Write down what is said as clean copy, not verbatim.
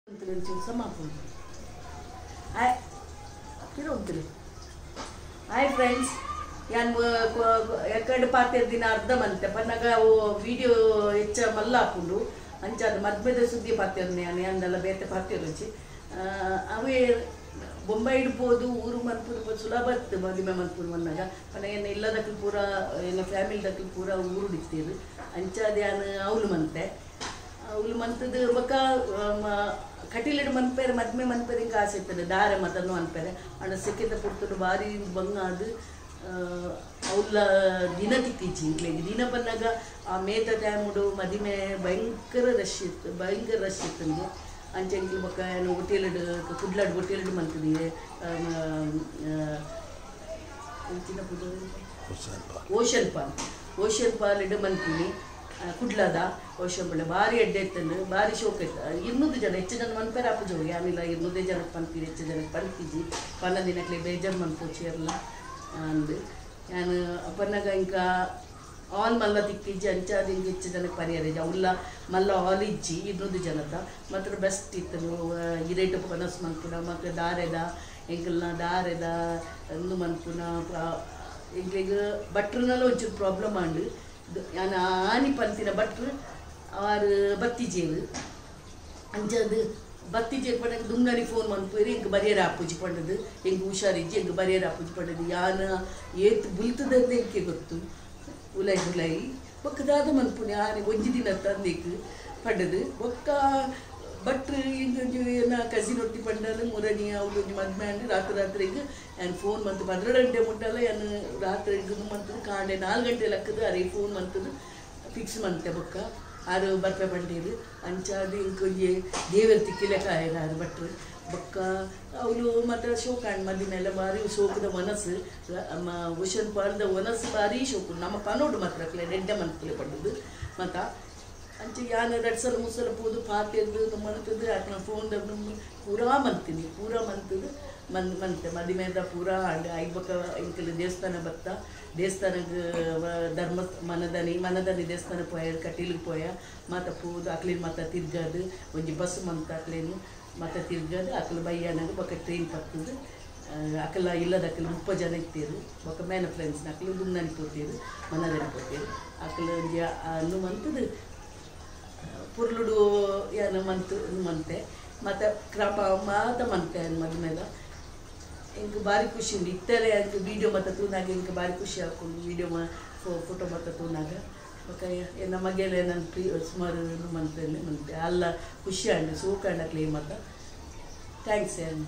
hi friends यान ಎಕಡೆ ಪಾತೆರ್ ದಿನ ಅರ್ಧ ಮಂತೆ ಪನ್ನಗ ಅವು ವಿಡಿಯೋ ಹೆಚ್ಚ ಮಲ್ಲ ಹಾಕೊಂಡು ಅಂಚಾದ ಮದ್ಮೆದ ಸುದ್ದಿ ಪಾತೆರ್ನೆ ಅಂದೆಲ್ಲ ಬೇತೆ ಪಾತೆರುಂಚಿ ಅವೇ ಬೊಂಬೆ ಇಡ್ಬೋದು ಊರು ಮನ್ಪುರ್ ಸುಲಭ ಇತ್ತು ಮದುವೆ ಮನ್ಪುರ್ ಮನ್ನಾಗ ಪನ್ನ ಏನು ಇಲ್ಲದಕ್ಕೆ ಪೂರ ಏನು ಫ್ಯಾಮಿಲಿದಕ್ಕೆ ಪೂರ ಊರು ಹಿಡಿತೀರು ಅಂಚಾದ ಯಾನು ಅವಳು ಮಂತೆ ಅವಳು ಮಂತದ ಬೊಕ್ಕ ಕಟೀಲಿಡ್ ಮನ್ಪೇರೆ ಮದ್ಮೆ ಮನ್ಪೇರೆ ಹಿಂಗೆ ಆಸೆ ಇರ್ತದೆ ದಾರೆ ಮತನು ಅನ್ಪೇರೆ ಅಣ್ಣ ಸಿಕ್ಕಿದ ಪುರ್ತರು ಭಾರಿ ಬಂಗಾದು ಅವಳ ದಿನ ತಿಕ್ಕಿಚ್ಚಿ ಇಂಕ್ಲೆಗೆ ದಿನ ಬಂದಾಗ ಆ ಮೇತ ಟೈಮುಡು ಮದಿಮೆ ಭಯಂಕರ ರಶ್ ಇತ್ತು ನನಗೆ ಅಂಚೆ ಇಂಕ್ಲು ಬೊಕ್ಕ ಏನು ಹೋಟೆಲ್ಡ್ ಹೋಟೆಲ್ಡ್ ಮಂತಿದೆ ಓಷನ್ ಪಾಲ್ ಇಡು ಮಂತೀನಿ ಕುಡ್ಲದ ಓಷನ್ ಬಳ್ಳೆ ಭಾರಿ ಅಡ್ಡೆ ಇತ್ತಂದು ಭಾರಿ ಶೋಕ ಇತ್ತು 200 ಜನ ಹೆಚ್ಚು ಜನ ಮನ್ಪೇರ ಅಪ್ಪು ಜೋಗಿ ಆಮೇಲೆ 200 ಜನಕ್ಕೆ ಪಂತೀರಿ ಹೆಚ್ಚು ಜನಕ್ಕೆ ಪಂತಿಜಿ ಪನ್ನ ದಿನಕ್ಕೆ ಬೇಜಾರು ಮನ್ಪೋಚಿ ಎಲ್ಲ ಅಂದು ನಾನು ಅಪ್ಪನಾಗ ಇಂಕ ಆಲ್ ಮಲ್ಲ ತಿಕ್ಕಿಜ್ಜಿ ಅಂಚಾದ ಹಿಂಗೆ ಹೆಚ್ಚು ಜನಕ್ಕೆ ಪರಿಹಾರ ಇಜ್ಜಿ ಅವಲ್ಲ ಮಲ್ಲ ಆಲ್ ಇಜ್ಜಿ 200 ಜನದ ಮಾತ್ರ ಬೆಸ್ಟ್ ಇತ್ತು ಇರೇಟು ಕನಸು ಮನ್ಪುನ ಮತ್ತು ದಾರೆದ ಎಂಕಲ್ನ ದಾರೆದ ಅಂದು ಮನ್ಪುನ ಎಂಕ್ಲಿಗೆ ಭಟ್ರನೆಲ್ಲ ಒಂಚೂರು ಪ್ರಾಬ್ಲಮ್ ಆಂಡು ನಾನು ಆನಿ ಪಂತಿನ ಭಟ್ರು ಅವರು ಬತ್ತಿಜೇರು ಅಂಚದು ಬತ್ತಿಜೇರು ಪಂಡ ದುಂಗನಿ ಫೋನ್ ಮನ್ಪೇರಿ ಎಂಗೆ ಬರಿಯರ ಆಪುಜಿ ಪಂಡದು ಎಂಗೆ ಹುಷಾರಿಜ್ಜಿ ಎಂಗೆ ಬರಿಯರ ಆಪುಜಿ ಪಂಡದು ಯಾನ ಏತ್ ಬುಲ್ತದಂತ ಎಂಕೆ ಗೊತ್ತು ಉಲೈ ಒಕ್ಕದಾದ ಮನ್ಪುನ ಆನೆ ಒಂಜಿ ದಿನ ತಂದೇಕು ಪಂಡದು ಒಕ್ಕ ಭಟ್ರು ಹಿಂಗೆ ನಾ ಕಸಿನ್ ಒಟ್ಟಿ ಪಂಡಲು ಮುರಣಿ ಅವಳು ಮದ್ಮೆ ಅಂಡು ರಾತ್ರಿಗೆ ನಾನು ಫೋನ್ ಮಂತು 12 ಗಂಟೆ ಮುಟ್ಟಲ್ಲ ನಾನು ರಾತ್ರಿ ಮಂತದ್ದು ಕಾಂಡೆ 4 ಗಂಟೆ ಲೆಕ್ಕದು ಅರೆ ಫೋನ್ ಮಂತದ್ದು ಫಿಕ್ಸ್ ಮಂತೆ ಬೊಕ್ಕ ಆರು ಬರ್ಪೆ ಪಂಡೀರು ಅಂಚಾದು ಇಂಕೊಂಜಿ ದೇವರ ತಿಕ್ಕಿಲೆ ಕಾಯರು ಭಟ್ರು ಬೊಕ್ಕ ಅವಳು ಮಾತ್ರ ಶೋಕಾಂಡ್ ಮದಿಮೆಲ್ಲ ಭಾರಿ ಶೋಕದ ಮನಸ್ಸು ಹುಷನ್ ಪಾರ್ದ ಮನಸ್ಸು ಭಾರಿ ಶೋಕು ನಮ್ಮ ಪನೋಡು ಮಾತ್ರ ರೆಡ್ಡ ಮನ್ಕಲೆ ಪಡ್ಡದು ಮತ್ತು ಅಂಚೆ ಯಾನ 2 ಸಲ 3 ಸಲ ಪೋದು ಪಾತೆದ್ದು ಮನ್ತದ್ದು ಆತನ ಫೋನ್ ಪೂರಾ ಮಂತದ್ದು ಮಂತೆ ಮದಿಮೆದ ಪೂರಾ ಆಂಡ್ ಐಬಕ್ಕ ಇಂಕಲ್ ದೇವಸ್ಥಾನ ಬತ್ತ ದೇವಸ್ಥಾನಕ್ಕೆ ಧರ್ಮ ಮನದನಿ ದೇವಸ್ಥಾನ ಪೋಯ ಕಟೀಲಿಗೆ ಪೋಯ ಮಾತ ಪೋದು ಅಕ್ಲಿನ ಮಾತ ತಿರ್ಗದು ಒಂಜಿ ಬಸ್ ಮಂತ ಅಕ್ಲೇನು ಮಾತ ತಿರ್ಗದು ಅಕ್ಲ ಬಯ್ಯಾನಾಗ ಬೊಕ್ಕ ಟ್ರೈನ್ ಪತ್ತದು ಅಕಲ ಇಲ್ಲದ ಅಕಲ್ 30 ಜನ ಇತ್ತೀರು ಬೊಕ್ಕ ಮೇನ ಫ್ರೆಂಡ್ಸ್ನ ಅಕ್ಲು ದುಮ್ನನಿ ಪೋತೀರು ಮನದನಿ ಪೋತೀರು ಅಕ್ಲ ಒಂಜಿ ಅನ್ನು ಮಂತದ್ದು ಪುರ್ಲುಡು ಏನು ಮಂತೆ ಮತ್ತು ಕ್ರಮ ಮಾತ ಮಂತೆ ಮದ್ಮೇಲ ಇಂಕ ಭಾರಿ ಖುಷಿ ಉಂಡು ಇತ್ತರೆ ಅಂಕ ವೀಡಿಯೋ ಮತ್ತು ತೂನಾಗ ಇಂಕ ಭಾರಿ ಖುಷಿ ಹಾಕೊಂಡು ವೀಡಿಯೋ ಫೋಟೋ ಮತ್ತು ತೂನಾಗ ಬೊಕ್ಕ ನಮಗೆಲ್ಲ ನನ್ನ ಸುಮಾರು ಮಂತೆ ಅಲ್ಲ ಖುಷಿ ಅಂಡು ಸೋಕಂಡಕ್ಲೆ ಮತ್ತು ಥ್ಯಾಂಕ್ಸ್ ಏನು